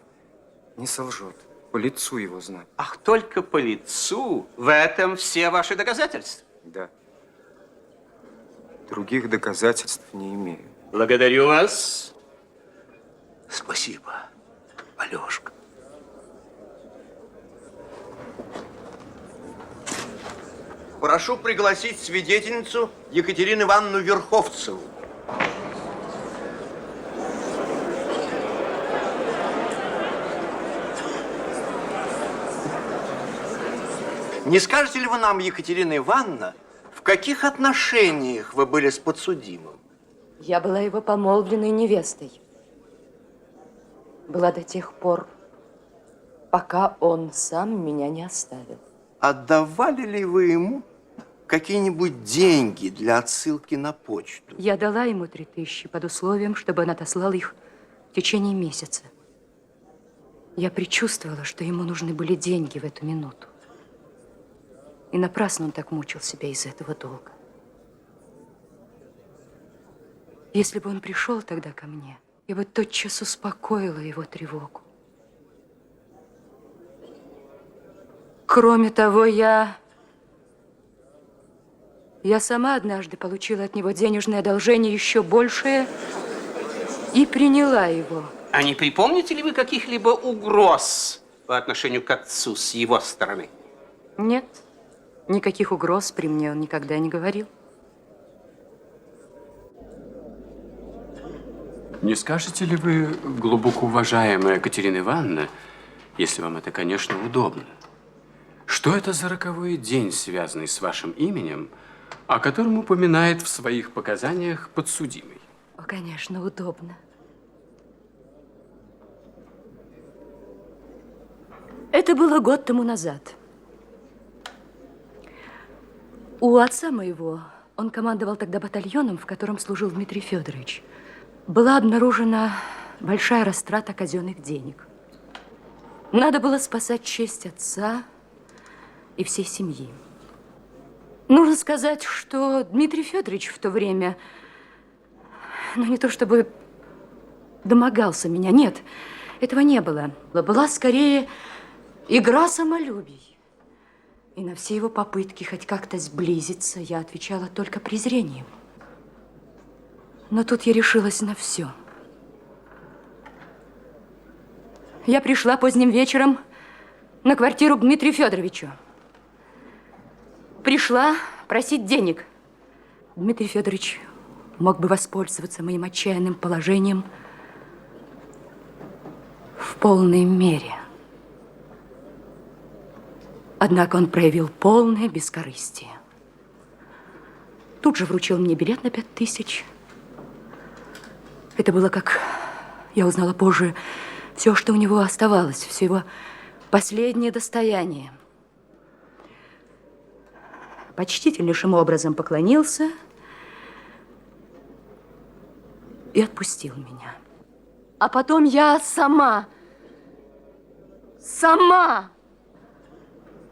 не солжет. По лицу его знать. Ах, только по лицу? В этом все ваши доказательства? Да. Других доказательств не имею. Благодарю вас. Спасибо, Алешка. Прошу пригласить свидетельницу Екатерину Ивановну Верховцеву. Не скажете ли вы нам, Екатерина Ивановна, в каких отношениях вы были с подсудимым? Я была его помолвленной невестой. Была до тех пор, пока он сам меня не оставил. Отдавали ли вы ему какие-нибудь деньги для отсылки на почту? Я дала ему 3000 под условием, чтобы он отослал их в течение месяца. Я предчувствовала, что ему нужны были деньги в эту минуту. И напрасно он так мучил себя из этого долга. Если бы он пришел тогда ко мне, я бы тотчас успокоила его тревогу. Кроме того, я сама однажды получила от него денежное одолжение еще большее и приняла его. А не припомните ли вы каких-либо угроз по отношению к отцу с его стороны? Нет, никаких угроз при мне он никогда не говорил. Не скажете ли вы, глубоко уважаемая Екатерина Ивановна, если вам это, конечно, удобно, что это за роковой день, связанный с вашим именем, о котором упоминает в своих показаниях подсудимый? О, конечно, удобно. Это было год тому назад. У отца моего, он командовал тогда батальоном, в котором служил Дмитрий Федорович, была обнаружена большая растрата казенных денег. Надо было спасать честь отца и всей семьи. Нужно сказать, что Дмитрий Федорович в то время, ну, не то чтобы домогался меня, нет, этого не было. Была скорее игра самолюбий. И на все его попытки хоть как-то сблизиться я отвечала только презрением. Но тут я решилась на все. Я пришла поздним вечером на квартиру к Дмитрию Федоровичу. Пришла просить денег. Дмитрий Федорович мог бы воспользоваться моим отчаянным положением в полной мере. Однако он проявил полное бескорыстие. Тут же вручил мне билет на 5000. Это было, как я узнала позже, все, что у него оставалось, все его последнее достояние. Почтительнейшим образом поклонился и отпустил меня. А потом я сама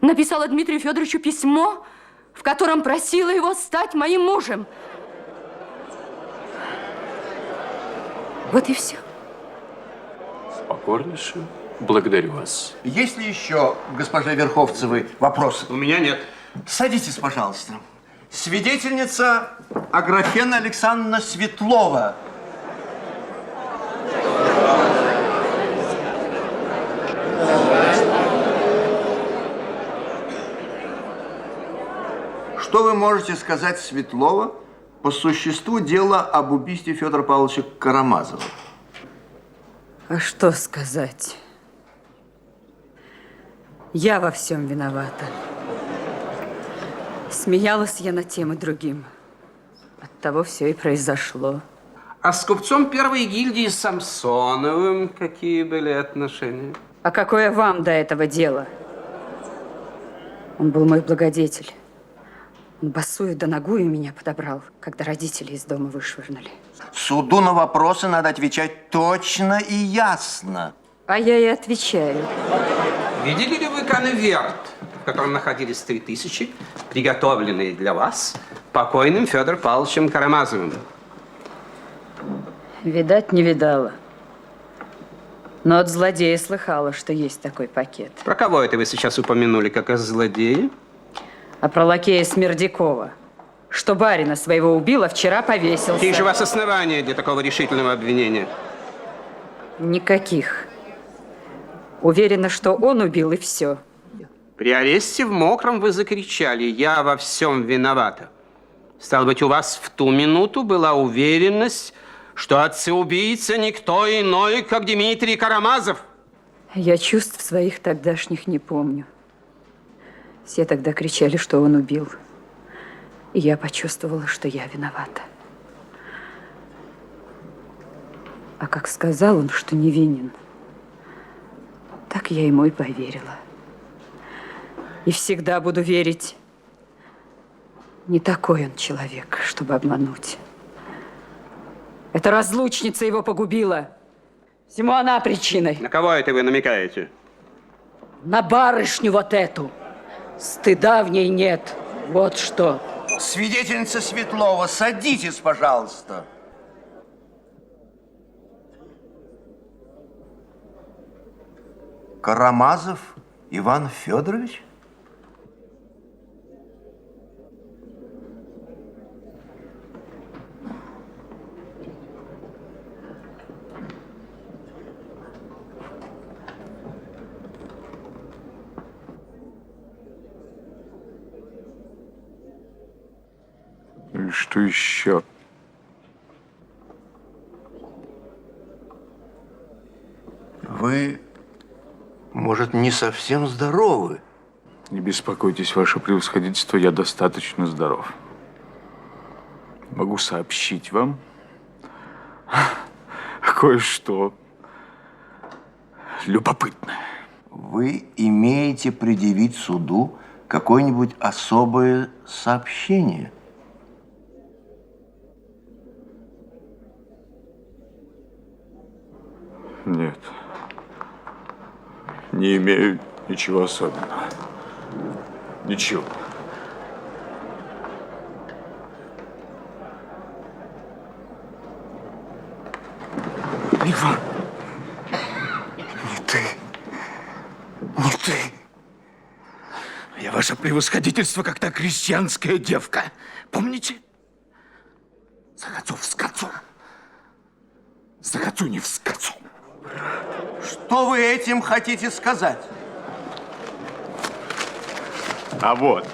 написала Дмитрию Федоровичу письмо, в котором просила его стать моим мужем. Вот и все. Покорнейше благодарю вас. Есть ли еще, госпожа Верховцевой, вопросы? У меня нет. Садитесь, пожалуйста. Свидетельница Аграфена Александровна Светлова. Что вы можете сказать, Светлова, по существу дела об убийстве Федора Павловича Карамазова? А что сказать? Я во всем виновата. Смеялась я над тем и другим. Оттого все и произошло. А с купцом первой гильдии Самсоновым какие были отношения? А какое вам до этого дело? Он был мой благодетель. Он босую да ногую меня подобрал, когда родители из дома вышвырнули. Суду на вопросы надо отвечать точно и ясно. А я и отвечаю. Видели ли вы конверт, в котором находились 3000, приготовленные для вас покойным Федором Павловичем Карамазовым? Видать, не видала. Но от злодея слыхала, что есть такой пакет. Про кого это вы сейчас упомянули, как о злодее? А про лакея Смердякова, что барина своего убил, а вчера повесился. Какие же у вас основания для такого решительного обвинения? Никаких. Уверена, что он убил, и все. При аресте в Мокром вы закричали: «Я во всем виновата». Стало быть, у вас в ту минуту была уверенность, что отца-убийца никто иной, как Дмитрий Карамазов? Я чувств своих тогдашних не помню. Все тогда кричали, что он убил. И я почувствовала, что я виновата. А как сказал он, что невинен, так я ему и поверила. И всегда буду верить. Не такой он человек, чтобы обмануть. Эта разлучница его погубила. Всему она причиной. На кого это вы намекаете? На барышню вот эту. Стыда в ней нет. Вот что. Свидетельница Светлова, садитесь, пожалуйста. Карамазов Иван Федорович? И что еще? Вы, может, не совсем здоровы? Не беспокойтесь, ваше превосходительство, я достаточно здоров. Могу сообщить вам кое-что любопытное. Вы имеете предъявить суду какое-нибудь особое сообщение? Нет. Не имею ничего особенного. Ничего. Иван, не ты. Не ты. Я Ваше превосходительство, как та крестьянская девка. Помните? Загацов с концом. Загацунев с концом. Что вы этим хотите сказать? А вот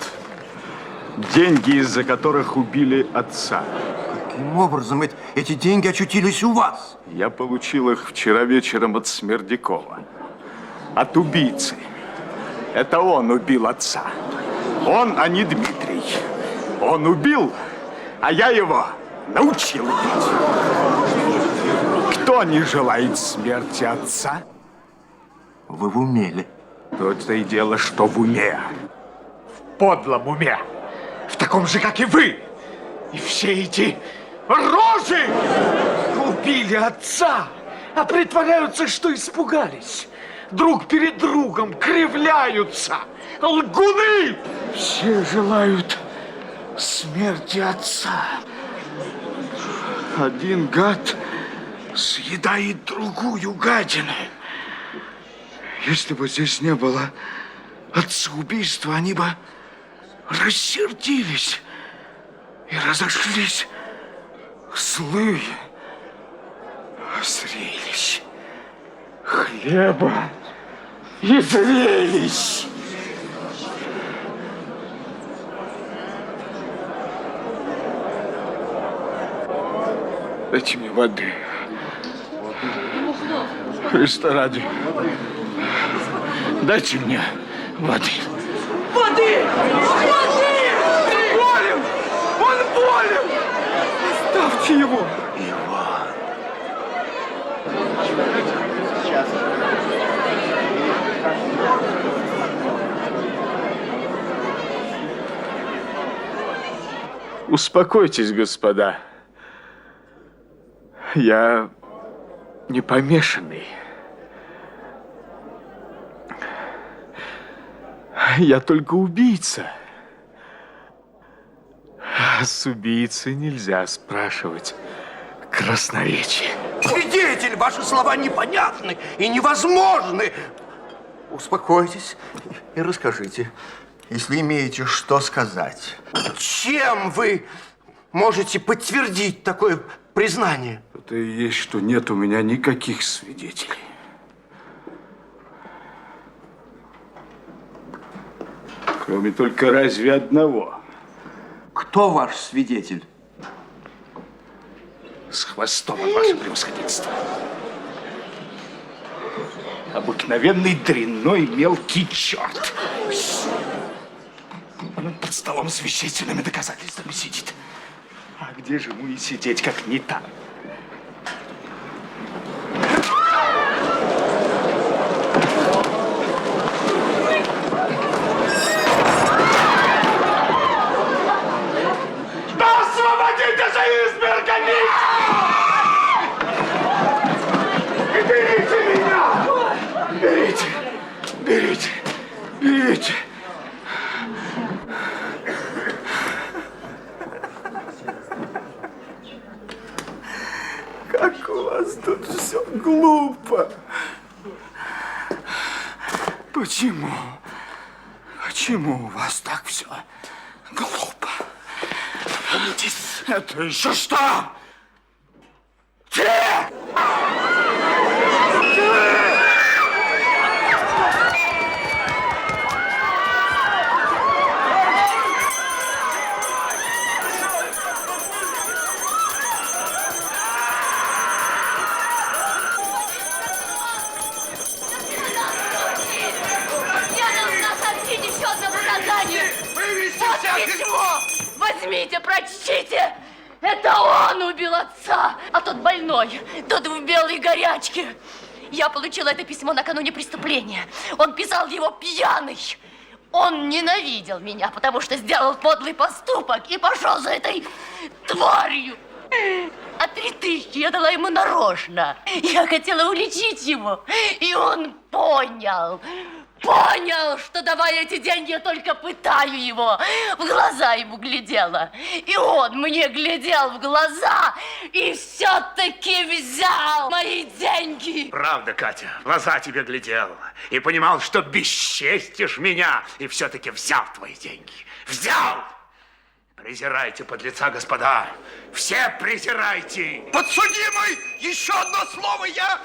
деньги, из-за которых убили отца. Каким образом эти деньги очутились у вас? Я получил их вчера вечером от Смердякова. От убийцы. Это он убил отца. Он, а не Дмитрий. Он убил, а я его научил убить. Кто не желает смерти отца? Вы в уме ли? То-то и дело, что в уме. В подлом уме. В таком же, как и вы. И все эти рожи убили отца, а притворяются, что испугались. Друг перед другом кривляются. Лгуны! Все желают смерти отца. Один гад съедает другую гадину. Если бы здесь не было отца-убийства, они бы рассердились и разошлись злые зрелищ. Хлеба и зрелищ. Дайте мне воды. Христа ради. Дайте мне воды. Воды! Воды! Он болен! Он болен! Ставьте его. Успокойтесь, господа. Я не помешанный. Я только убийца. А с убийцей нельзя спрашивать красноречие. Свидетель, ваши слова непонятны и невозможны. Успокойтесь и расскажите, если имеете что сказать. Чем вы можете подтвердить такое признание? Это и есть, что нет у меня никаких свидетелей. Кроме только разве одного. Кто ваш свидетель? С хвостом, ваше превосходительство. Обыкновенный дрянной мелкий черт. Он под столом с вещественными доказательствами сидит. А где же ему и сидеть, как не там? Да освободите же измергами! Берите меня! Берите! Берите! Берите! Как у вас тут все глупо. Почему? Почему у вас так все глупо? Это еще что? Возьмите, прочтите! Это он убил отца, а тот больной, тот в белой горячке. Я получила это письмо накануне преступления. Он писал его пьяный. Он ненавидел меня, потому что сделал подлый поступок и пошел за этой тварью. А 3000 я дала ему нарочно. Я хотела уличить его, и он понял. Понял, что давая эти деньги, я только пытаю его. В глаза ему глядела. И он мне глядел в глаза и все-таки взял мои деньги. Правда, Катя, в глаза тебе глядел и понимал, что бесчестишь меня, и все-таки взял твои деньги. Взял! Презирайте подлеца, господа. Все презирайте. Подсудимый, еще одно слово, я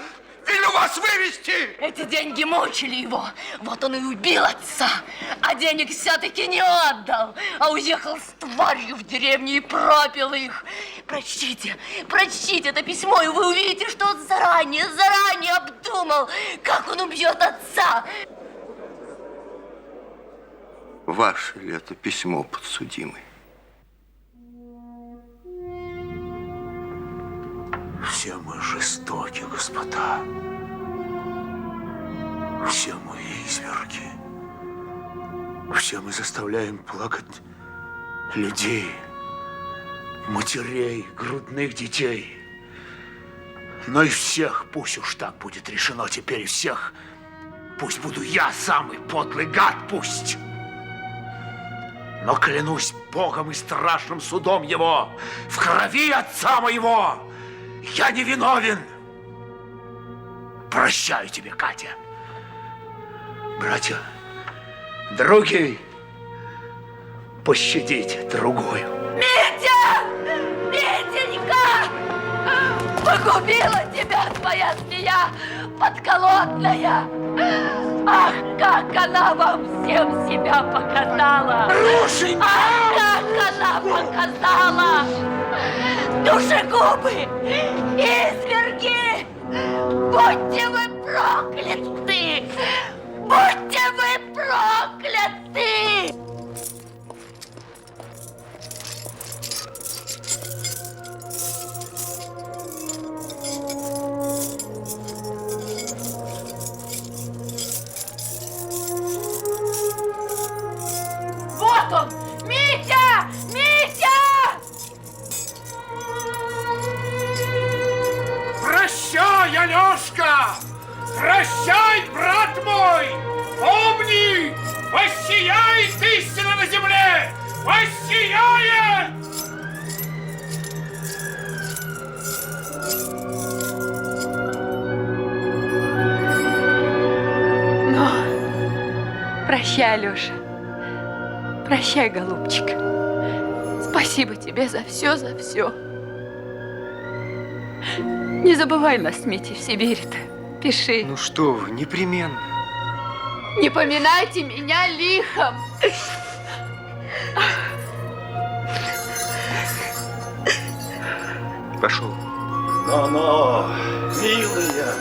велю вас вывести. Эти деньги мучили его. Вот он и убил отца. А денег все-таки не отдал, а уехал с тварью в деревню и пропил их. Прочтите, прочтите это письмо, и вы увидите, что он заранее обдумал, как он убьет отца. Ваше ли это письмо, подсудимый? Все мы жестоки, господа. Все мы изверги. Все мы заставляем плакать людей, матерей, грудных детей. Но из всех, пусть уж так будет решено теперь, из всех, пусть буду я самый подлый гад, пусть. Но клянусь Богом и страшным судом его, в крови отца моего, я не виновен. Прощаю тебе, Катя. Братья, други, пощадите другую. Митя! Митенька! Погубила тебя твоя змея подколодная! Ах, как она вам всем себя показала! Рушенька! Ах, как она показала! Душегубы! Изверги! Будьте вы прокляты! Будьте вы прокляты! Вот он! Митя! Митя! Прощай, Алешка! Прощай, брат мой! Помни, воссияет истина на земле! Воссияет! Но прощай, Алёша. Прощай, голубчик. Спасибо тебе за все, за все. Не забывай нас с Митей в Сибири-то. Пиши. Ну что вы, непременно. Не поминайте меня лихом. Пошел. Но, милая,